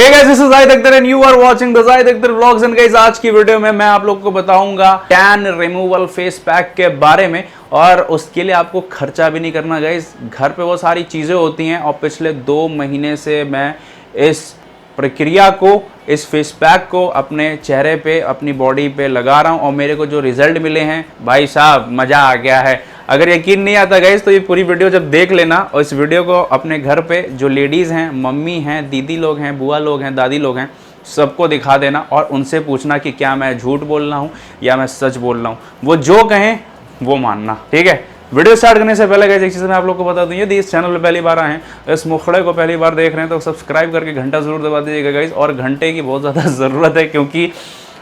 Hey guys, this is Zahid Akhtar and you are watching the Zahid Akhtar Vlogs and guys आज की video में मैं आप लोगों को बताऊंगा टैन रिमूवल फेस पैक के बारे में और उसके लिए आपको खर्चा भी नहीं करना गाइस। घर पे वो सारी चीज़ें होती हैं और पिछले 2 महीने से मैं इस प्रक्रिया को, इस फेस पैक को अपने चेहरे पे, अपनी बॉडी पे लगा रहा हूँ और मेरे को जो रिजल्ट मिले हैं भाई साहब मज़ा आ गया है। अगर यकीन नहीं आता गाइस तो ये पूरी वीडियो जब देख लेना और इस वीडियो को अपने घर पे जो लेडीज़ हैं, मम्मी हैं, दीदी लोग हैं, बुआ लोग हैं, दादी लोग हैं, सबको दिखा देना और उनसे पूछना कि क्या मैं झूठ बोल रहा हूँ या मैं सच बोल रहा हूँ। वो जो कहें वो मानना, ठीक है। वीडियो स्टार्ट करने से पहले गाइस एक चीज़ मैं आप लोग को बता दूं, यदि इस चैनल पे पहली बार आए हैं, इस मुखड़े को पहली बार देख रहे हैं तो सब्सक्राइब करके घंटा ज़रूर दबा दीजिएगा गाइस। और घंटे की बहुत ज़्यादा ज़रूरत है क्योंकि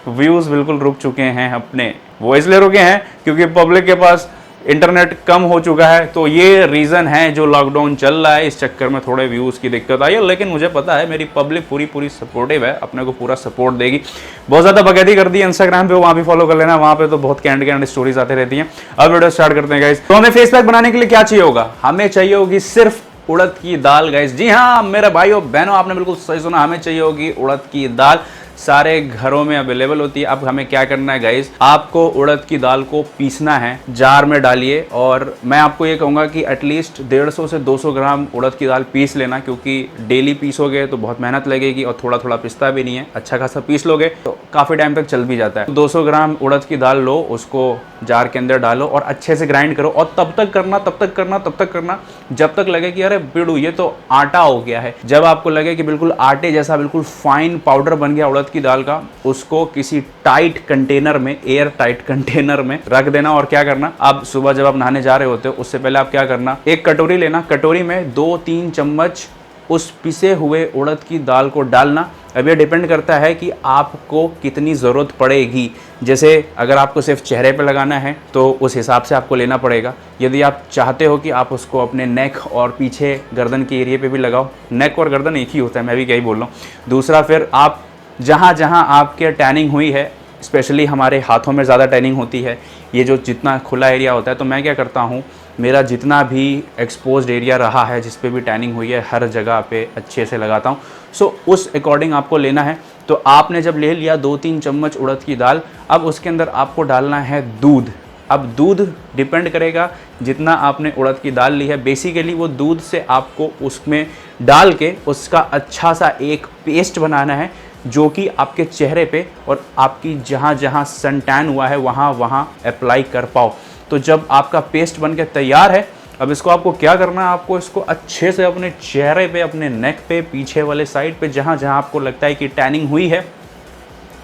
व्यूज़ बिल्कुल रुक चुके हैं अपने। वो इसलिए रुके हैं क्योंकि पब्लिक के पास इंटरनेट कम हो चुका है, तो ये रीज़न है जो लॉकडाउन चल रहा है, इस चक्कर में थोड़े व्यूज़ की दिक्कत आई है। लेकिन मुझे पता है मेरी पब्लिक पूरी सपोर्टिव है, अपने को पूरा सपोर्ट देगी। बहुत ज़्यादा बकैती कर दी है इंस्टाग्राम पे, वहाँ भी फॉलो कर लेना, वहाँ पे तो बहुत कैंड स्टोरीज आती रहती हैं। अब वीडियो स्टार्ट करते हैं गाइस। तो हमें फेस पैक बनाने के लिए क्या चाहिए होगा? हमें चाहिए होगी सिर्फ उड़द की दाल गाइस। जी हाँ मेरे भाइयों बहनों, आपने बिल्कुल सही सुना, हमें चाहिए होगी उड़द की दाल। सारे घरों में अवेलेबल होती है। अब हमें क्या करना है गाइस, आपको उड़द की दाल को पीसना है, जार में डालिए और मैं आपको ये कहूँगा कि एटलीस्ट 150 से 200 ग्राम उड़द की दाल पीस लेना, क्योंकि डेली पीसोगे तो बहुत मेहनत लगेगी और थोड़ा थोड़ा पिसता भी नहीं है। अच्छा खासा पीस लोगे तो काफ़ी टाइम तक चल भी जाता है। 200 ग्राम उड़द की दाल लो, उसको जार के अंदर डालो और अच्छे से ग्राइंड करो और तब तक करना जब तक लगे कि अरे बिड़ू ये तो आटा हो गया है। जब आपको लगे कि बिल्कुल आटे जैसा बिल्कुल फाइन पाउडर बन गया उड़द की दाल का, उसको किसी टाइट कंटेनर में, एयर टाइट कंटेनर में रख देना। और क्या करना, अब सुबह जब आप नहाने जा रहे होते हो उससे पहले आप क्या करना, एक कटोरी लेना, कटोरी में 2-3 चम्मच उस पिसे हुए उड़द की दाल को डालना। अब ये डिपेंड करता है कि आपको कितनी ज़रूरत पड़ेगी। जैसे अगर आपको सिर्फ चेहरे पे लगाना है तो उस हिसाब से आपको लेना पड़ेगा। यदि आप चाहते हो कि आप उसको अपने नेक और पीछे गर्दन के एरिया पे भी लगाओ, नेक और गर्दन एक ही होता है, मैं भी क्या ही बोल रहा हूँ। दूसरा, फिर आप जहाँ जहाँ आपके टैनिंग हुई है, स्पेशली हमारे हाथों में ज़्यादा टैनिंग होती है, ये जो जितना खुला एरिया होता है, तो मैं क्या करता हूँ, मेरा जितना भी एक्सपोज्ड एरिया रहा है, जिस पे भी टैनिंग हुई है, हर जगह पे अच्छे से लगाता हूँ। सो उस अकॉर्डिंग आपको लेना है। तो आपने जब ले लिया 2-3 चम्मच उड़द की दाल, अब उसके अंदर आपको डालना है दूध। अब दूध डिपेंड करेगा जितना आपने उड़द की दाल ली है, बेसिकली वो दूध से आपको उसमें डाल के उसका अच्छा सा एक पेस्ट बनाना है, जो कि आपके चेहरे पे और आपकी जहाँ जहाँ सन टैन हुआ है वहाँ अप्लाई कर पाओ। तो जब आपका पेस्ट बन के तैयार है, अब इसको आपको क्या करना है, आपको इसको अच्छे से अपने चेहरे पे, अपने नेक पे, पीछे वाले साइड पे, जहाँ जहाँ आपको लगता है कि टैनिंग हुई है,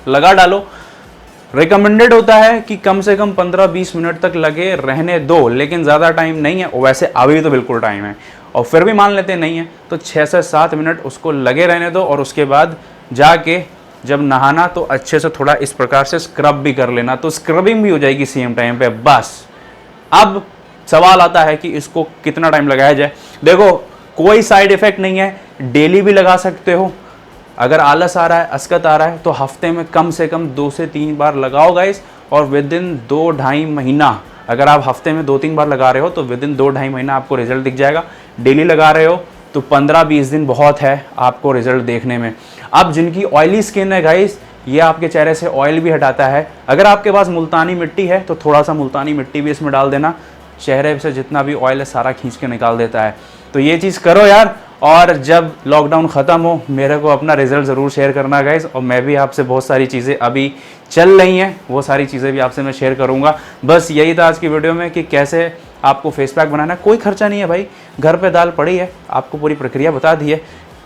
लगा डालो। रिकमेंडेड होता है कि कम से कम 15-20 मिनट तक लगे रहने दो, लेकिन ज़्यादा टाइम नहीं है। वैसे अभी तो बिल्कुल टाइम है और फिर भी मान लेते नहीं है तो 6 से 7 मिनट उसको लगे रहने दो। और उसके बाद जाके जब नहाना तो अच्छे से थोड़ा इस प्रकार से स्क्रब भी कर लेना, तो स्क्रबिंग भी हो जाएगी सेम टाइम पे। बस अब सवाल आता है कि इसको कितना टाइम लगाया जाए। देखो कोई साइड इफेक्ट नहीं है, डेली भी लगा सकते हो। अगर आलस आ रहा है, अस्कत आ रहा है, तो हफ्ते में कम से कम 2 से 3 बार लगाओ गाइस। और विद इन 2-2.5 महीना, अगर आप हफ्ते में 2-3 बार लगा रहे हो तो विद इन 2-2.5 महीना आपको रिजल्ट दिख जाएगा। डेली लगा रहे हो तो 15-20 दिन बहुत है आपको रिजल्ट देखने में। अब जिनकी ऑयली स्किन है गाइस, ये आपके चेहरे से ऑयल भी हटाता है। अगर आपके पास मुल्तानी मिट्टी है तो थोड़ा सा मुल्तानी मिट्टी भी इसमें डाल देना, चेहरे से जितना भी ऑयल है सारा खींच के निकाल देता है। तो ये चीज़ करो यार, और जब लॉकडाउन ख़त्म हो मेरे को अपना रिजल्ट ज़रूर शेयर करना गाइस। और मैं भी आपसे बहुत सारी चीज़ें अभी चल रही हैं, वो सारी चीज़ें भी आपसे मैं शेयर करूँगा। बस यही था आज की वीडियो में कि कैसे आपको फेस पैक बनाना है। कोई खर्चा नहीं है भाई, घर पे दाल पड़ी है, आपको पूरी प्रक्रिया बता दी है।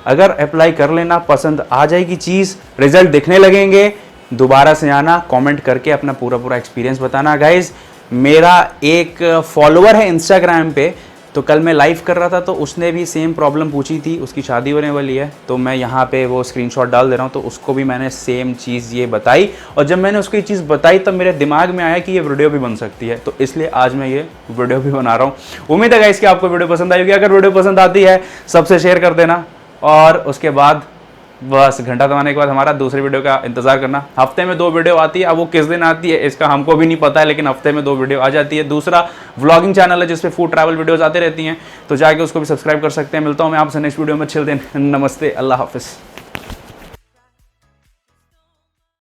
अगर अप्लाई कर लेना, पसंद आ जाएगी चीज़, रिजल्ट दिखने लगेंगे, दोबारा से आना, कमेंट करके अपना पूरा एक्सपीरियंस बताना गाइस। मेरा एक फॉलोअर है इंस्टाग्राम पे, तो कल मैं लाइव कर रहा था तो उसने भी सेम प्रॉब्लम पूछी थी, उसकी शादी होने वाली है, तो मैं यहाँ पे वो स्क्रीनशॉट डाल दे रहा हूँ। तो उसको भी मैंने सेम चीज़ ये बताई, और जब मैंने उसको ये चीज़ बताई तब मेरे दिमाग में आया कि ये वीडियो भी बन सकती है, तो इसलिए आज मैं ये वीडियो भी बना रहा हूँ। उम्मीद है गाइस कि आपको वीडियो पसंद आई होगी। अगर वीडियो पसंद आती है सबसे शेयर कर देना, और उसके बाद बस घंटा दबाने के बाद हमारा दूसरी वीडियो का इंतजार करना। हफ्ते में 2 वीडियो आती है, अब वो किस दिन आती है इसका हमको भी नहीं पता है, लेकिन हफ्ते में 2 वीडियो आ जाती है। दूसरा व्लॉगिंग चैनल है जिसपे फूड ट्रैवल वीडियोस आती रहती हैं, तो जाके उसको भी सब्सक्राइब कर सकते हैं। मिलता हूँ मैं आपसे नेक्स्ट वीडियो में। चिल दिन, नमस्ते, अल्लाह हाफिज़।